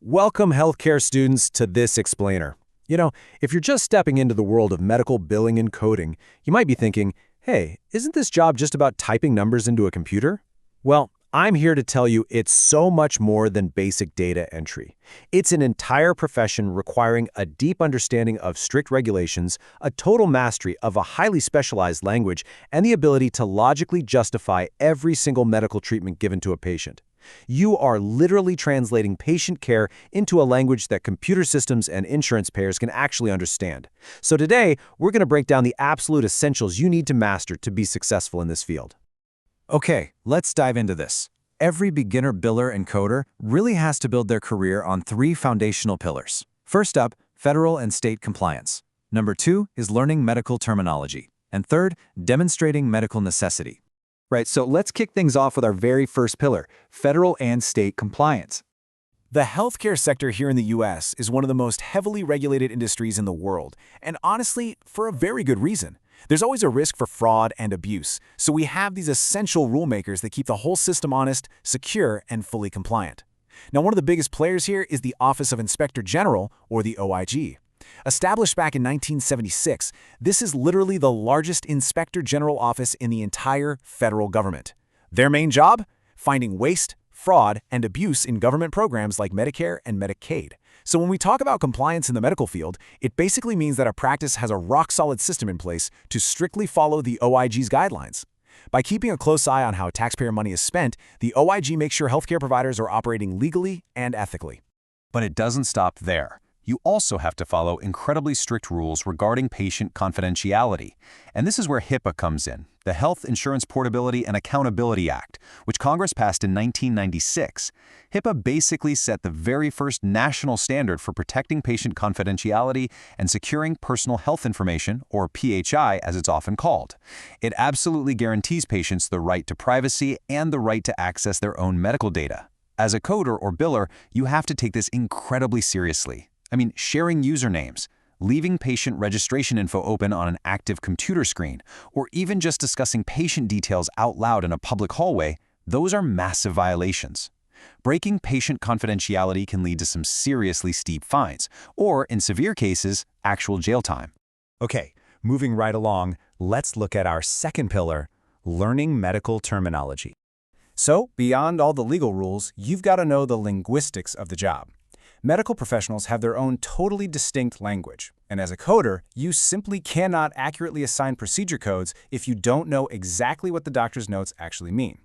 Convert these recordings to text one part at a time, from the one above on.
Welcome, healthcare students, to this explainer. If you're just stepping into the world of medical billing and coding, you might be thinking, hey, isn't this job just about typing numbers into a computer? Well, I'm here to tell you it's so much more than basic data entry. It's an entire profession requiring a deep understanding of strict regulations, a total mastery of a highly specialized language, and the ability to logically justify every single medical treatment given to a patient. You are literally translating patient care into a language that computer systems and insurance payers can actually understand. So today, we're going to break down the absolute essentials you need to master to be successful in this field. Okay, let's dive into this. Every beginner biller and coder really has to build their career on three foundational pillars. First up, federal and state compliance. Number two is learning medical terminology. And third, demonstrating medical necessity. Right, so let's kick things off with our very first pillar, federal and state compliance. The healthcare sector here in the US is one of the most heavily regulated industries in the world, and honestly, for a very good reason. There's always a risk for fraud and abuse, so we have these essential rulemakers that keep the whole system honest, secure, and fully compliant. Now, one of the biggest players here is the Office of Inspector General, or the OIG. Established back in 1976, this is literally the largest inspector general office in the entire federal government. Their main job? Finding waste, fraud, and abuse in government programs like Medicare and Medicaid. So when we talk about compliance in the medical field, it basically means that a practice has a rock-solid system in place to strictly follow the OIG's guidelines. By keeping a close eye on how taxpayer money is spent, the OIG makes sure healthcare providers are operating legally and ethically. But it doesn't stop there. You also have to follow incredibly strict rules regarding patient confidentiality. And this is where HIPAA comes in, the Health Insurance Portability and Accountability Act, which Congress passed in 1996. HIPAA basically set the very first national standard for protecting patient confidentiality and securing personal health information, or PHI as it's often called. It absolutely guarantees patients the right to privacy and the right to access their own medical data. As a coder or biller, you have to take this incredibly seriously. Sharing usernames, leaving patient registration info open on an active computer screen, or even just discussing patient details out loud in a public hallway, those are massive violations. Breaking patient confidentiality can lead to some seriously steep fines, or in severe cases, actual jail time. Okay, moving right along, let's look at our second pillar, learning medical terminology. So, beyond all the legal rules, you've got to know the linguistics of the job. Medical professionals have their own totally distinct language, and as a coder, you simply cannot accurately assign procedure codes if you don't know exactly what the doctor's notes actually mean.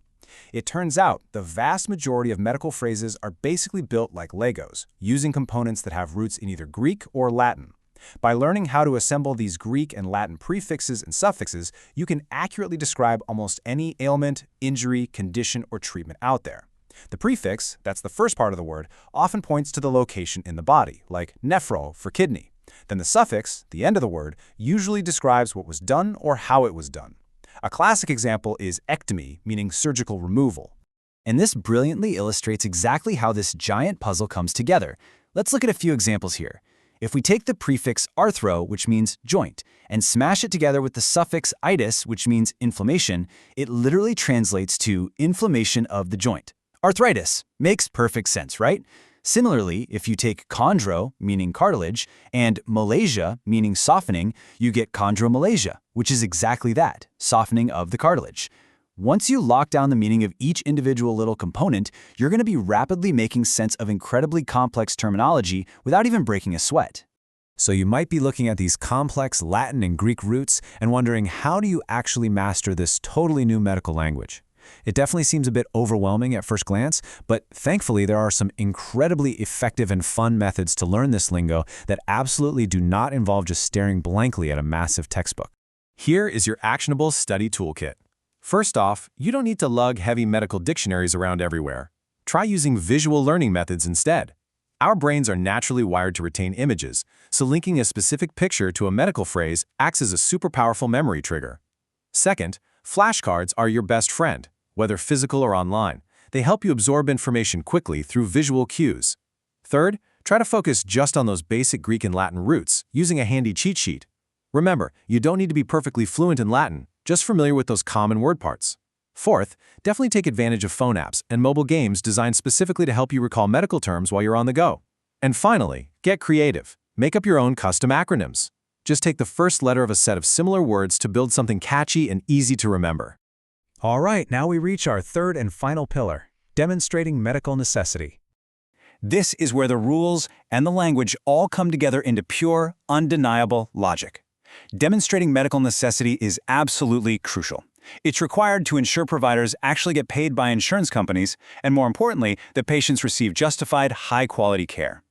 It turns out the vast majority of medical phrases are basically built like Legos, using components that have roots in either Greek or Latin. By learning how to assemble these Greek and Latin prefixes and suffixes, you can accurately describe almost any ailment, injury, condition, or treatment out there. The prefix, that's the first part of the word, often points to the location in the body, like nephro for kidney. Then the suffix, the end of the word, usually describes what was done or how it was done. A classic example is ectomy, meaning surgical removal. And this brilliantly illustrates exactly how this giant puzzle comes together. Let's look at a few examples here. If we take the prefix arthro, which means joint, and smash it together with the suffix itis, which means inflammation, it literally translates to inflammation of the joint. Arthritis makes perfect sense, right? Similarly, if you take chondro, meaning cartilage, and malacia, meaning softening, you get chondromalacia, which is exactly that, softening of the cartilage. Once you lock down the meaning of each individual little component, you're going to be rapidly making sense of incredibly complex terminology without even breaking a sweat. So you might be looking at these complex Latin and Greek roots and wondering, how do you actually master this totally new medical language? It definitely seems a bit overwhelming at first glance, but thankfully there are some incredibly effective and fun methods to learn this lingo that absolutely do not involve just staring blankly at a massive textbook. Here is your actionable study toolkit. First off, you don't need to lug heavy medical dictionaries around everywhere. Try using visual learning methods instead. Our brains are naturally wired to retain images, so linking a specific picture to a medical phrase acts as a super powerful memory trigger. Second, flashcards are your best friend. Whether physical or online, they help you absorb information quickly through visual cues. Third, try to focus just on those basic Greek and Latin roots using a handy cheat sheet. Remember, you don't need to be perfectly fluent in Latin, just familiar with those common word parts. Fourth, definitely take advantage of phone apps and mobile games designed specifically to help you recall medical terms while you're on the go. And finally, get creative. Make up your own custom acronyms. Just take the first letter of a set of similar words to build something catchy and easy to remember. All right, now we reach our third and final pillar, demonstrating medical necessity. This is where the rules and the language all come together into pure, undeniable logic. Demonstrating medical necessity is absolutely crucial. It's required to ensure providers actually get paid by insurance companies, and more importantly, that patients receive justified, high-quality care.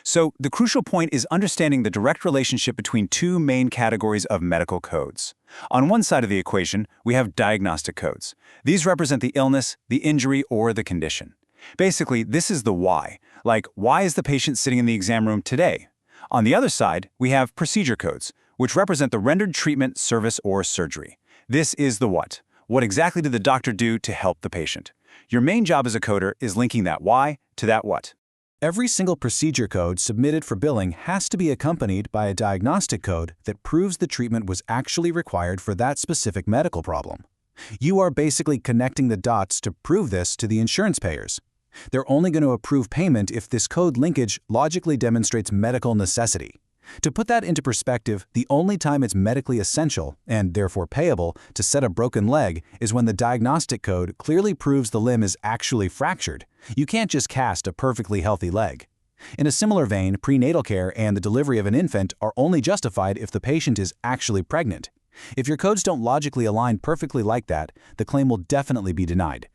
So, the crucial point is understanding the direct relationship between two main categories of medical codes. On one side of the equation, we have diagnostic codes. These represent the illness, the injury, or the condition. Basically, this is the why, like why is the patient sitting in the exam room today? On the other side, we have procedure codes, which represent the rendered treatment, service, or surgery. This is the what. What exactly did the doctor do to help the patient? Your main job as a coder is linking that why to that what. Every single procedure code submitted for billing has to be accompanied by a diagnostic code that proves the treatment was actually required for that specific medical problem. You are basically connecting the dots to prove this to the insurance payers. They're only going to approve payment if this code linkage logically demonstrates medical necessity. To put that into perspective, the only time it's medically essential, and therefore payable, to set a broken leg is when the diagnostic code clearly proves the limb is actually fractured. You can't just cast a perfectly healthy leg. In a similar vein, prenatal care and the delivery of an infant are only justified if the patient is actually pregnant. If your codes don't logically align perfectly like that, the claim will definitely be denied.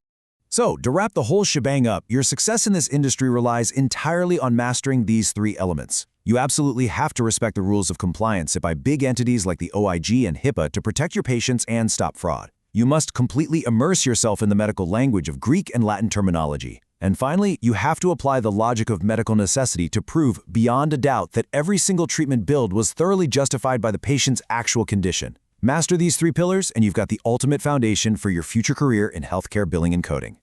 So, to wrap the whole shebang up, your success in this industry relies entirely on mastering these three elements. You absolutely have to respect the rules of compliance set by big entities like the OIG and HIPAA to protect your patients and stop fraud. You must completely immerse yourself in the medical language of Greek and Latin terminology. And finally, you have to apply the logic of medical necessity to prove beyond a doubt that every single treatment billed was thoroughly justified by the patient's actual condition. Master these three pillars, and you've got the ultimate foundation for your future career in healthcare billing and coding.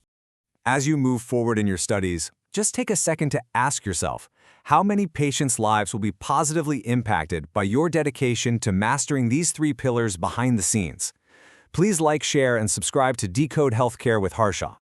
As you move forward in your studies, just take a second to ask yourself, how many patients' lives will be positively impacted by your dedication to mastering these three pillars behind the scenes? Please like, share, and subscribe to Decode Healthcare with Harsha.